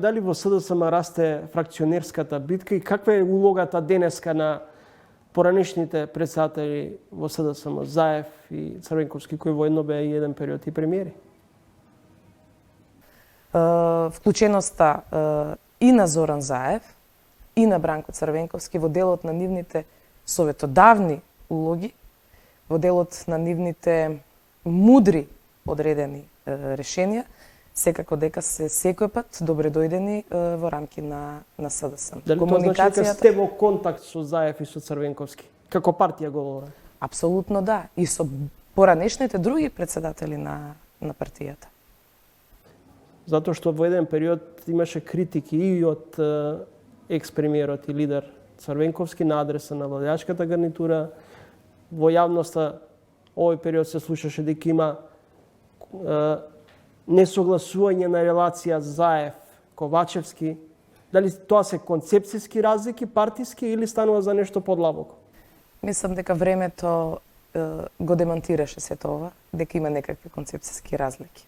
дали во СДСМ расте фракционерската битка и каква е улогата денеска на поранешните председатели во СДСМ, Заев и Црвенковски, кои воедно беа и еден период и премиери? Вклученоста и на Зоран Заев и на Бранко Црвенковски во делот на нивните советодавни улоги, во делот на нивните мудри одредени решенија, секако дека се секој пат добре дојдени во рамки на СДСМ. Дали тоа значи дека сте во контакт со Заев и со Црвенковски? Како партија говорам? Апсолутно да. И со поранешните други председатели на партијата. Затоа што во еден период имаше критики и од екс-премиерот и лидер Црвенковски на адреса на владеачката гарнитура. Во јавноста овој период се слушаше дека има несогласување на релација Заев-Ковачевски. Дали тоа се концепцијски разлики, партиски или станува за нешто подлабоко? Мислам дека времето го демантираше се тоа, дека има некакви концепцијски разлики.